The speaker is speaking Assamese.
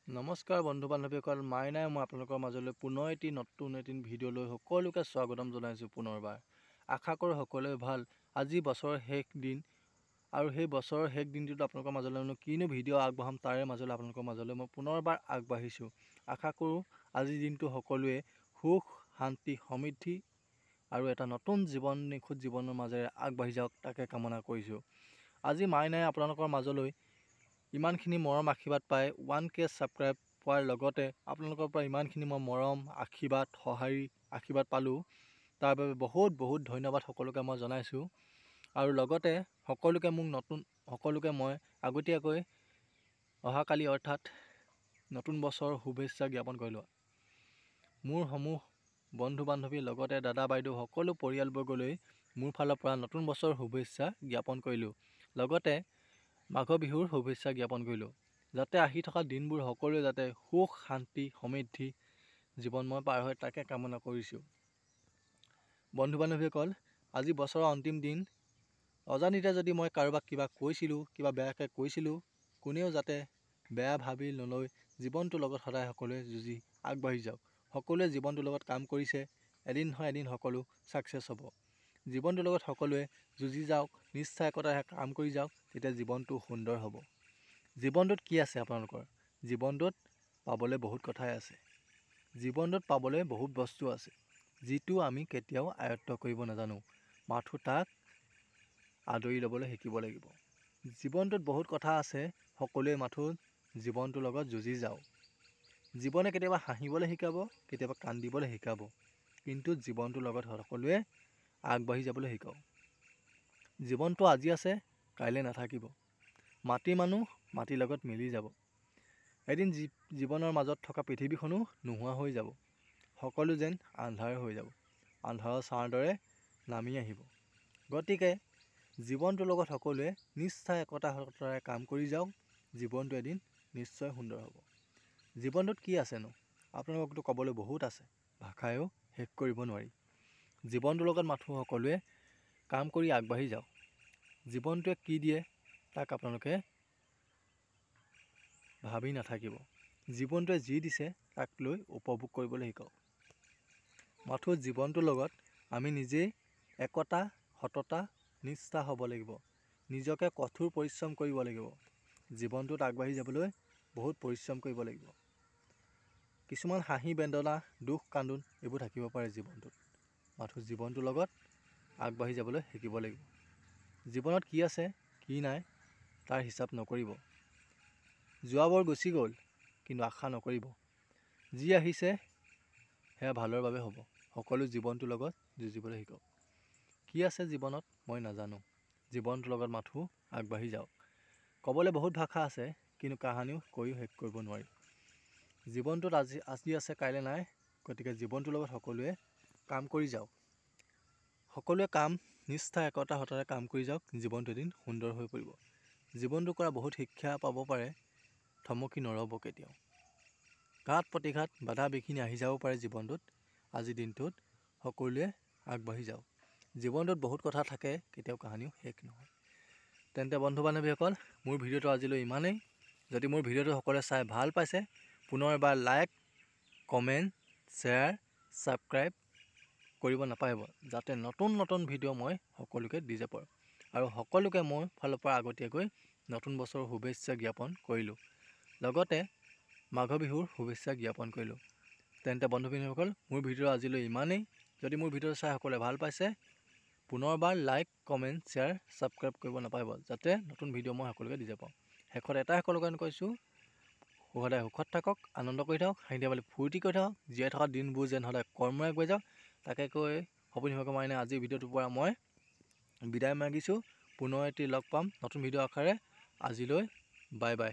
নমস্কাৰ বন্ধু বান্ধৱীসকল, মাইনাই মই আপোনালোকৰ মাজলৈ পুনৰ এটি নতুন ভিডিঅ' লৈ সকলোকে স্বাগতম জনাইছোঁ। পুনৰবাৰ আশা কৰোঁ সকলোৱে ভাল। আজি বছৰৰ শেষ দিন আৰু সেই বছৰৰ শেষ দিনটোত আপোনালোকৰ মাজলৈ কিনো ভিডিঅ' আগবঢ়াম তাৰে মাজলৈ আপোনালোকৰ মাজলৈ মই পুনৰবাৰ আগবাঢ়িছোঁ। আশা কৰোঁ আজিৰ দিনটো সকলোৱে সুখ শান্তি সমৃদ্ধি আৰু এটা নতুন জীৱন নিখুঁত জীৱনৰ মাজেৰে আগবাঢ়ি যাওক তাকে কামনা কৰিছোঁ। আজি মাইনাই আপোনালোকৰ মাজলৈ ইমানখিনি মৰম আশীৰ্বাদ পায় 1K ছাবস্ক্ৰাইব পোৱাৰ লগতে আপোনালোকৰ পৰা ইমানখিনি মই মৰম আশীৰ্বাদ সঁহাৰি আশীৰ্বাদ পালোঁ, তাৰ বাবে বহুত বহুত ধন্যবাদ সকলোকে মই জনাইছোঁ। আৰু লগতে সকলোকে মই আগতীয়াকৈ অহাকালি অৰ্থাৎ নতুন বছৰৰ শুভেচ্ছা জ্ঞাপন কৰিলোঁ। মোৰ সমূহ বন্ধু বান্ধৱীৰ লগতে দাদা বাইদেউ সকলো পৰিয়ালবৰ্গলৈ মোৰ ফালৰ পৰা নতুন বছৰৰ শুভেচ্ছা জ্ঞাপন কৰিলোঁ। লগতে মাঘ বিহুৰ শুভেচ্ছা জ্ঞাপন কৰিলোঁ। যাতে আহি থকা দিনবোৰ সকলোৱে যাতে সুখ শান্তি সমৃদ্ধি জীৱনময় পাৰ হয় তাকে কামনা কৰিছোঁ। বন্ধু বান্ধৱীসকল, আজি বছৰৰ অন্তিম দিন। অজানিতে যদি মই কাৰোবাক কিবা কৈছিলোঁ, কিবা বেয়াকৈ কৈছিলোঁ, কোনেও যাতে বেয়া ভাবি নলয়। জীৱনটোৰ লগত সদায় সকলোৱে যুঁজি আগবাঢ়ি যাওক। সকলোৱে জীৱনটোৰ লগত কাম কৰিছে, এদিন নহয় এদিন সকলো ছাকচেছ হ'ব। জীৱনটোৰ লগত সকলোৱে যুঁজি যাওক, নিষ্ঠা একতাৰে কাম কৰি যাওক, তেতিয়া জীৱনটো সুন্দৰ হ'ব। জীৱনটোত কি আছে আপোনালোকৰ? জীৱনটোত পাবলৈ বহুত কথাই আছে। জীৱনটোত পাবলৈ বহুত বস্তু আছে, যিটো আমি কেতিয়াও আয়ত্ব কৰিব নাজানো। মাথো তাক আদৰি ল'বলৈ শিকিব লাগিব। জীৱনটোত বহুত কথা আছে, সকলোৱে মাথো জীৱনটোৰ লগত যুঁজি যাওক। জীৱনে কেতিয়াবা হাঁহিবলৈ শিকাব, কেতিয়াবা কান্দিবলৈ শিকাব, কিন্তু জীৱনটোৰ লগত সকলোৱে আগবাঢ়ি যাবলৈ শিকাওক। জীৱনটো আজি আছে, কাইলৈ নাথাকিব। মাটিৰ মানুহ মাটিৰ লগত মিলি যাব। এদিন জীৱনৰ মাজত থকা পৃথিৱীখনো নোহোৱা হৈ যাব। সকলো যেন আন্ধাৰ হৈ যাব, আন্ধাৰৰ ছাঁৰ দৰে নামি আহিব। গতিকে জীৱনটোৰ লগত সকলোৱে নিষ্ঠা একতাৰে কাম কৰি যাওক। জীৱনটো এদিন নিশ্চয় সুন্দৰ হ'ব। জীৱনটোত কি আছেনো? আপোনালোকতো ক'বলৈ বহুত আছে, ভাষায়ো শেষ কৰিব নোৱাৰি। জীৱনটোৰ লগত মাথো সকলোৱে কাম কৰি আগবাঢ়ি যাওক। জীৱনটোৱে কি দিয়ে তাক আপোনালোকে ভাবি নাথাকিব। জীৱনটোৱে যি দিছে তাক লৈ উপভোগ কৰিবলৈ শিকাওক। মাথো জীৱনটোৰ লগত আমি নিজেই একতা সততা নিষ্ঠা হ'ব লাগিব। নিজকে কঠোৰ পৰিশ্ৰম কৰিব লাগিব। জীৱনটোত আগবাঢ়ি যাবলৈ বহুত পৰিশ্ৰম কৰিব লাগিব। কিছুমান হাঁহি বেদনা দুখ কান্দোন এইবোৰ থাকিব পাৰে জীৱনটোত। মাথো জীৱনটোৰ লগত আগবাঢ়ি যাবলৈ শিকিব লাগিব। জীৱনত কি আছে কি নাই তাৰ হিচাপ নকৰিব। যোৱাবোৰ গুচি গ'ল, কিন্তু আশা নকৰিব। যি আহিছে সেয়া ভালৰ বাবে হ'ব। সকলো জীৱনটোৰ লগত যুঁজিবলৈ শিকক। কি আছে জীৱনত মই নাজানো। জীৱনটোৰ লগত মাথো আগবাঢ়ি যাওক। ক'বলৈ বহুত ভাষা আছে, কিন্তু কাহানিও কৈও শেষ কৰিব নোৱাৰি। জীৱনটোত আজি আছে কাইলৈ নাই, গতিকে জীৱনটোৰ লগত সকলোৱে কাম কৰি যাওক। সকলোৱে নিষ্ঠা একতা সততাৰে কাম কৰি যাওক। জীৱনটো এদিন সুন্দৰ হৈ পৰিব। জীৱনটো কৰা বহুত শিক্ষা পাব পাৰে, থমকি নৰ'ব কেতিয়াও। ঘাত প্ৰতিঘাত বাধা বিঘিনি আহি যাব পাৰে জীৱনটোত। আজিৰ দিনটোত সকলোৱে আগবাঢ়ি যাওক। জীৱনটোত বহুত কথা থাকে, কেতিয়াও কাহানিও শেষ নহয়। তেন্তে বন্ধু বান্ধৱীসকল, মোৰ ভিডিঅ'টো আজিলৈ ইমানেই। যদি মোৰ ভিডিঅ'টো সকলোৱে চাই ভাল পাইছে, পুনৰ এবাৰ লাইক কমেণ্ট শ্বেয়াৰ ছাবস্ক্ৰাইব কৰিব নাপাহৰিব, যাতে নতুন নতুন ভিডিঅ' মই সকলোকে দি যাব পাৰোঁ। আৰু সকলোকে মোৰ ফালৰ পৰা আগতীয়াকৈ নতুন বছৰৰ শুভেচ্ছা জ্ঞাপন কৰিলোঁ। লগতে মাঘ বিহুৰ শুভেচ্ছা জ্ঞাপন কৰিলোঁ। তেন্তে বন্ধু বান্ধৱীসকল, মোৰ ভিডিঅ' আজিলৈ ইমানেই। যদি মোৰ ভিডিঅ'টো চাই সকলোৱে ভাল পাইছে, পুনৰবাৰ লাইক কমেণ্ট শ্বেয়াৰ ছাবস্ক্ৰাইব কৰিব নাপাহৰিব, যাতে নতুন ভিডিঅ' মই সকলোকে দি যাব পাৰোঁ। শেষত এটাই সকলোকে কৈছোঁ, সদায় সুখত থাকক, আনন্দ কৰি থাকক, হাঁহি ধেমালি ফূৰ্তি কৰি থাকক। জীয়াই থকা দিনবোৰ যেন সদায় কৰ্মৰে গৈ যাওক, তাকে কৈ সপোন মাইনে আজিৰ ভিডিঅ'টোৰ পৰা মই বিদায় মাগিছোঁ। পুনৰ এটি লগ পাম নতুন ভিডিঅ' আকাৰে। আজিলৈ বাই বাই।